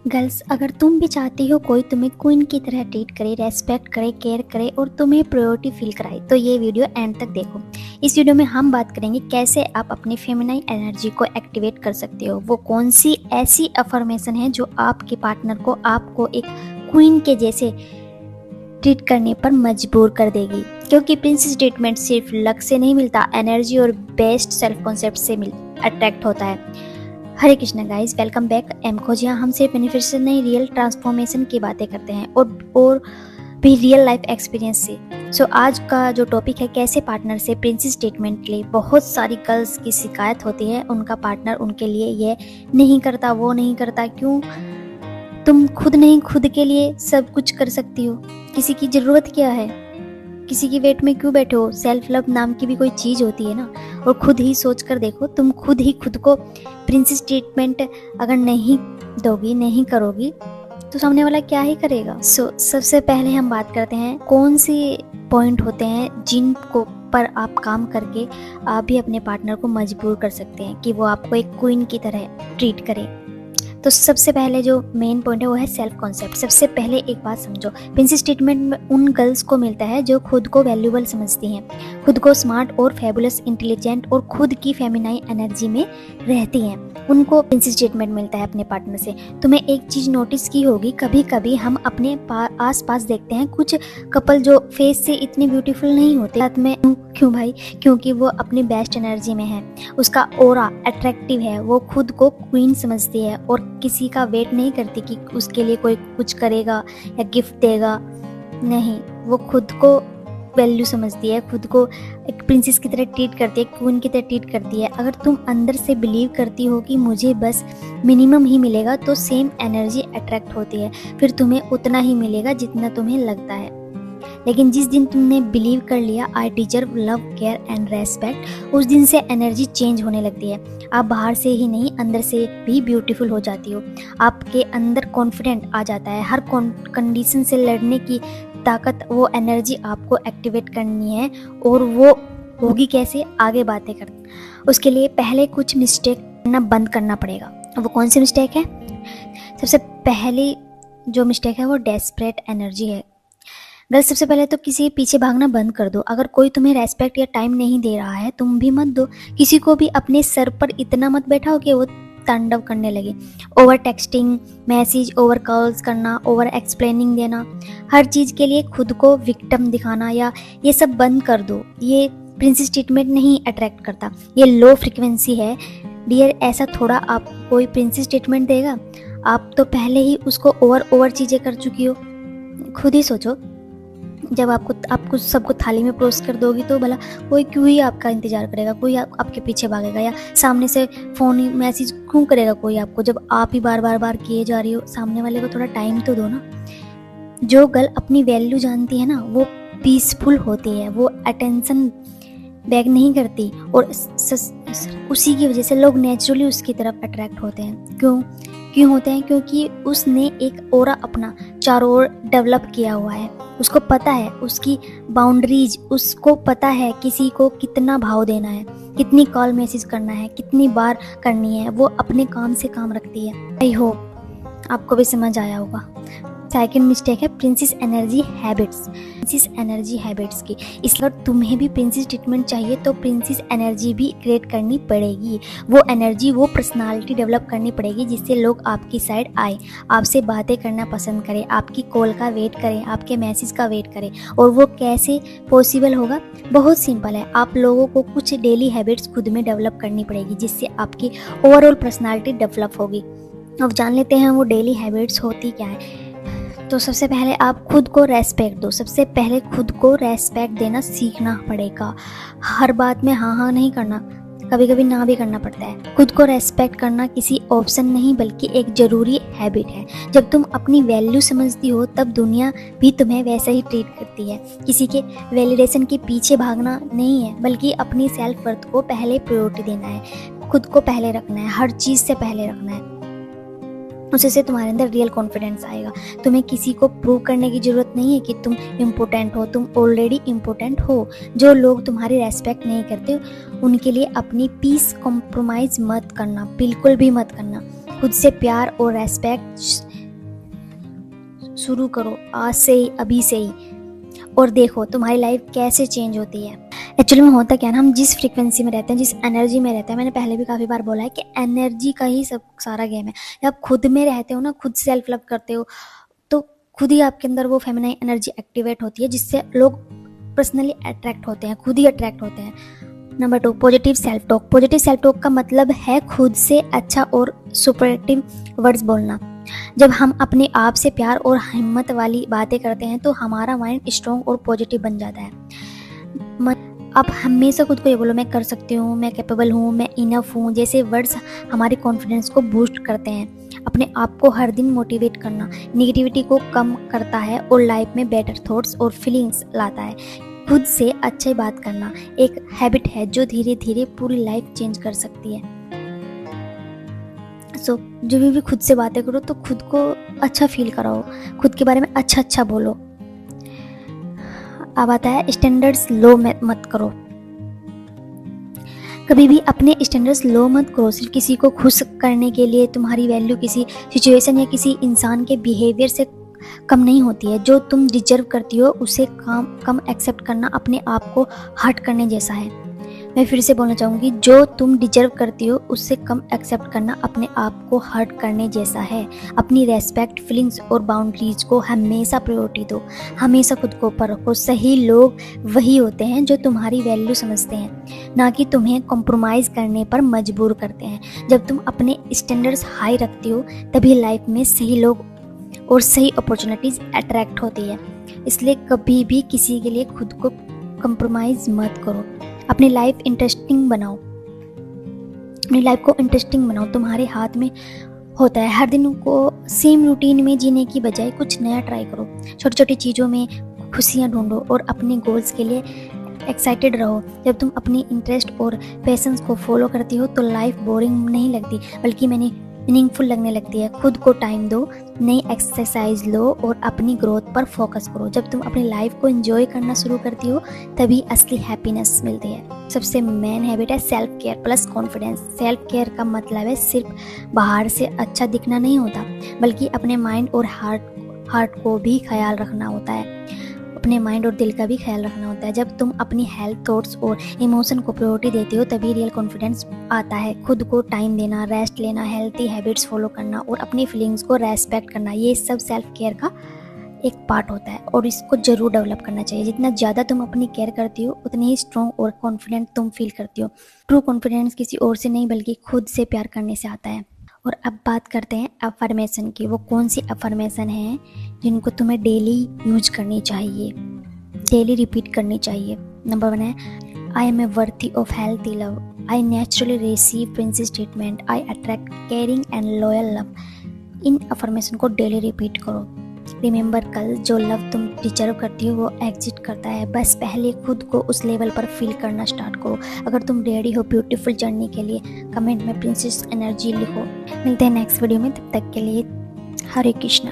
Girls, अगर तुम भी चाहती हो कोई तुम्हें क्वीन की तरह ट्रीट करे, रेस्पेक्ट करे, केयर करे और तुम्हें प्रायोरिटी फील कराए, तो ये वीडियो एंड तक देखो। इस वीडियो में हम बात करेंगे कैसे आप अपनी फेमिनाइन एनर्जी को एक्टिवेट कर सकते हो। वो कौन सी ऐसी अफर्मेशन है जो आपके पार्टनर को आपको एक क्वीन के जैसे ट्रीट करने पर मजबूर कर देगी, क्योंकि प्रिंसेस ट्रीटमेंट सिर्फ लक से नहीं मिलता, एनर्जी और बेस्ट सेल्फ कॉन्सेप्ट से अट्रैक्ट होता है। Hare Krishna guys, welcome back एम खोज। यहाँ हम सिर्फ मैनिफेस्टेशन नहीं, रियल ट्रांसफॉर्मेशन की बातें करते हैं और भी रियल लाइफ एक्सपीरियंस से। सो आज का जो टॉपिक है, कैसे पार्टनर से प्रिंसेस ट्रीटमेंट ले। बहुत सारी गर्ल्स की शिकायत होती है, उनका पार्टनर उनके लिए ये नहीं करता, वो नहीं करता। क्यों? तुम खुद नहीं खुद के लिए सब कुछ कर सकती हो? किसी की ज़रूरत क्या है? किसी की वेट में क्यों बैठे हो? सेल्फ लव नाम की भी कोई चीज़ होती है ना। और खुद ही सोच कर देखो, तुम खुद ही खुद को प्रिंसेस ट्रीटमेंट अगर नहीं दोगी, नहीं करोगी, तो सामने वाला क्या ही करेगा। सबसे पहले हम बात करते हैं कौन से पॉइंट होते हैं जिनको पर आप काम करके आप भी अपने पार्टनर को मजबूर कर सकते हैं कि वो आपको एक क्वीन की तरह ट्रीट करे। तो सबसे पहले जो मेन पॉइंट है वो है सेल्फ कॉन्सेप्ट। सबसे पहले एक बात समझो, प्रिंसेस ट्रीटमेंट में उन गर्ल्स को मिलता है जो खुद को वैल्यूएबल समझती हैं, खुद को स्मार्ट और फैबुलस, इंटेलिजेंट और खुद की फेमिनाइन एनर्जी में रहती हैं। उनको प्रिंसेस ट्रीटमेंट मिलता है अपने पार्टनर से। तुम्हें एक चीज़ नोटिस की होगी, कभी कभी हम अपने आस पास देखते हैं कुछ कपल जो फेस से इतने ब्यूटीफुल नहीं होते, साथ में क्यों भाई? क्योंकि वो अपनी बेस्ट एनर्जी में है, उसका ऑरा अट्रैक्टिव है, वो खुद को क्वीन समझती है और किसी का वेट नहीं करती कि उसके लिए कोई कुछ करेगा या गिफ्ट देगा। नहीं, वो खुद को वैल्यू समझती है, खुद को एक प्रिंसेस की तरह ट्रीट करती है, क्वीन की तरह ट्रीट करती है। अगर तुम अंदर से बिलीव करती हो कि मुझे बस मिनिमम ही मिलेगा, तो सेम एनर्जी अट्रैक्ट होती है, फिर तुम्हें उतना ही मिलेगा जितना तुम्हें लगता है। लेकिन जिस दिन तुमने बिलीव कर लिया I deserve love, care and respect, उस दिन से एनर्जी चेंज होने लगती है। आप बाहर से ही नहीं, अंदर से भी ब्यूटीफुल हो जाती हो। आपके अंदर कॉन्फिडेंट आ जाता है, हर कंडीशन से लड़ने की ताकत, वो एनर्जी आपको एक्टिवेट करनी है। और वो होगी कैसे? आगे बातें करते, उसके लिए पहले कुछ मिस्टेक करना बंद करना पड़ेगा। वो कौन सी मिस्टेक है? सबसे पहली जो मिस्टेक है वो डेस्परेट एनर्जी है। गर्ल्स, सबसे पहले तो किसी के पीछे भागना बंद कर दो। अगर कोई तुम्हें रेस्पेक्ट या टाइम नहीं दे रहा है, तुम भी मत दो। किसी को भी अपने सर पर इतना मत बैठाओ कि वो तांडव करने लगे। Over texting, message, over calls करना, ओवर एक्सप्लेनिंग देना, हर चीज़ के लिए खुद को विक्टिम दिखाना, या ये सब बंद कर दो। ये प्रिंसेस ट्रीटमेंट नहीं अट्रैक्ट करता, ये लो फ्रिक्वेंसी है डियर। ऐसा थोड़ा आप कोई प्रिंसेस ट्रीटमेंट देगा? आप तो पहले ही उसको ओवर चीज़ें कर चुकी हो। खुद ही सोचो, जब आपको सबको थाली में परोस कर दोगी तो भला कोई क्यों ही आपका इंतजार करेगा? कोई आपके पीछे भागेगा या सामने से फ़ोन मैसेज क्यों करेगा कोई आपको, जब आप ही बार किए जा रही हो? सामने वाले को थोड़ा टाइम तो दो ना। जो गर्ल अपनी वैल्यू जानती है ना, वो पीसफुल होती है, वो अटेंशन बैग नहीं करती, और उसी की वजह से लोग नेचुरली उसकी तरफ अट्रैक्ट होते हैं। क्यों होते हैं? क्योंकि उसने एक ऑरा अपना चारों ओर डेवलप किया हुआ है। उसको पता है उसकी बाउंड्रीज, उसको पता है किसी को कितना भाव देना है, कितनी कॉल मैसेज करना है, कितनी बार करनी है। वो अपने काम से काम रखती है। आई होप आपको भी समझ आया होगा। सेकंड मिस्टेक है princess energy habits. Princess energy habits की, इसलिए तुम्हें भी प्रिंसेस ट्रीटमेंट चाहिए तो प्रिंसेस एनर्जी भी क्रिएट करनी पड़ेगी। वो एनर्जी, वो पर्सनालिटी डेवलप करनी पड़ेगी जिससे लोग आपकी साइड आए, आपसे बातें करना पसंद करें, आपकी कॉल का वेट करें, आपके मैसेज का वेट करें। और वो कैसे पॉसिबल होगा? बहुत सिंपल है, आप लोगों को कुछ डेली हैबिट्स खुद में डेवलप करनी पड़ेगी जिससे आपकी ओवरऑल पर्सनालिटी डेवलप होगी। अब जान लेते हैं वो डेली हैबिट्स होती क्या है। तो सबसे पहले आप खुद को रेस्पेक्ट दो। सबसे पहले खुद को रेस्पेक्ट देना सीखना पड़ेगा। हर बात में हाँ नहीं करना, कभी कभी ना भी करना पड़ता है। खुद को रेस्पेक्ट करना किसी ऑप्शन नहीं बल्कि एक ज़रूरी हैबिट है। जब तुम अपनी वैल्यू समझती हो तब दुनिया भी तुम्हें वैसे ही ट्रीट करती है। किसी के वैलिडेशन के पीछे भागना नहीं है, बल्कि अपनी सेल्फ वर्थ को पहले प्रायोरिटी देना है। खुद को पहले रखना है, हर चीज़ से पहले रखना है। उससे तुम्हारे अंदर रियल कॉन्फिडेंस आएगा। तुम्हें किसी को प्रूव करने की ज़रूरत नहीं है कि तुम इम्पोर्टेंट हो, तुम ऑलरेडी इम्पोर्टेंट हो। जो लोग तुम्हारी रेस्पेक्ट नहीं करते उनके लिए अपनी पीस कॉम्प्रोमाइज़ मत करना, बिल्कुल भी मत करना। खुद से प्यार और रेस्पेक्ट शुरू करो आज से ही, अभी से ही, और देखो तुम्हारी लाइफ कैसे चेंज होती है। एक्चुअली में होता क्या है ना, हम जिस फ्रीक्वेंसी में रहते हैं, जिस एनर्जी में रहते हैं, मैंने पहले भी काफ़ी बार बोला है कि एनर्जी का ही सब सारा गेम है। जब आप खुद में रहते हो ना, खुद सेल्फ लव करते हो, तो खुद ही आपके अंदर वो फेमिनाइन एनर्जी एक्टिवेट होती है, जिससे लोग पर्सनली अट्रैक्ट होते हैं, खुद ही अट्रैक्ट होते हैं। Number 2, positive self talk. Positive self talk का मतलब है खुद से अच्छा और सुपरलेटिव वर्ड्स बोलना। जब हम अपने आप से प्यार और हिम्मत वाली बातें करते हैं तो हमारा माइंड स्ट्रॉन्ग और पॉजिटिव बन जाता है। आप हमेशा खुद को ये बोलो, मैं कर सकती हूँ, मैं कैपेबल हूँ, मैं इनफ हूँ। जैसे वर्ड्स हमारे कॉन्फिडेंस को बूस्ट करते हैं। अपने आप को हर दिन मोटिवेट करना नेगेटिविटी को कम करता है और लाइफ में बेटर थॉट्स और फीलिंग्स लाता है। खुद से अच्छी बात करना एक हैबिट है जो धीरे धीरे पूरी लाइफ चेंज कर सकती है। सो जब भी खुद से बातें करो तो खुद को अच्छा फील कराओ, खुद के बारे में अच्छा अच्छा बोलो। अब आता है स्टैंडर्ड्स लो मत करो। कभी भी अपने स्टैंडर्ड्स लो मत करो। सिर्फ किसी को खुश करने के लिए तुम्हारी वैल्यू किसी सिचुएशन या किसी इंसान के बिहेवियर से कम नहीं होती है। जो तुम डिजर्व करती हो उसे कम एक्सेप्ट करना अपने आप को हर्ट करने जैसा है। मैं फिर से बोलना चाहूँगी, जो तुम डिजर्व करती हो उससे कम एक्सेप्ट करना अपने आप को हर्ट करने जैसा है। अपनी रेस्पेक्ट, फीलिंग्स और बाउंड्रीज को हमेशा प्रायोरिटी दो। हमेशा खुद को परखो। सही लोग वही होते हैं जो तुम्हारी वैल्यू समझते हैं, ना कि तुम्हें कॉम्प्रोमाइज़ करने पर मजबूर करते हैं। जब तुम अपने स्टैंडर्ड्स हाई रखती हो तभी लाइफ में सही लोग और सही अपॉर्चुनिटीज़ अट्रैक्ट होती है। इसलिए कभी भी किसी के लिए खुद को कंप्रोमाइज़ मत करो। अपनी लाइफ इंटरेस्टिंग बनाओ। अपनी लाइफ को इंटरेस्टिंग बनाओ। तुम्हारे हाथ में होता है। हर दिन को सेम रूटीन में जीने की बजाय कुछ नया ट्राई करो। छोटी छोटी चीज़ों में खुशियाँ ढूंढो और अपने गोल्स के लिए एक्साइटेड रहो। जब तुम अपनी इंटरेस्ट और पैशंस को फॉलो करती हो तो लाइफ बोरिंग नहीं लगती, बल्कि मीनिंगफुल लगने लगती है। खुद को टाइम दो, नई एक्सरसाइज लो और अपनी ग्रोथ पर फोकस करो। जब तुम अपनी लाइफ को एंजॉय करना शुरू करती हो तभी असली हैप्पीनेस मिलती है। सबसे मेन हैबिट है self care plus confidence. Self care का मतलब है सिर्फ बाहर से अच्छा दिखना नहीं होता, बल्कि अपने माइंड और हार्ट को भी ख्याल रखना होता है। अपने माइंड और दिल का भी ख्याल रखना होता है। जब तुम अपनी हेल्थ, थॉट्स और इमोशन को प्रायोरिटी देते हो तभी रियल कॉन्फिडेंस आता है। खुद को टाइम देना, रेस्ट लेना, हेल्थी हैबिट्स फॉलो करना और अपनी फीलिंग्स को रेस्पेक्ट करना, ये सब सेल्फ केयर का एक पार्ट होता है और इसको जरूर डेवलप करना चाहिए। जितना ज़्यादा तुम अपनी केयर करती हो उतनी ही स्ट्रॉन्ग और कॉन्फिडेंट तुम फील करती हो। ट्रू कॉन्फिडेंस किसी और से नहीं बल्कि खुद से प्यार करने से आता है। और अब बात करते हैं अफर्मेशन की। वो कौन सी अफर्मेशन है जिनको तुम्हें डेली यूज करनी चाहिए, डेली रिपीट करनी चाहिए। नंबर 1 है, I am a worthy of healthy love, I naturally receive princess treatment, I attract caring and loyal love. इन अफर्मेशन को डेली रिपीट करो। रिमेंबर, कल जो लव तुम डिजर्व करती हो वो एग्जिट करता है। बस पहले खुद को उस लेवल पर फील करना स्टार्ट करो। अगर तुम रेडी हो ब्यूटीफुल जर्नी के लिए, कमेंट में प्रिंसेस एनर्जी लिखो। मिलते हैं नेक्स्ट वीडियो में, तब तक के लिए हरे कृष्णा।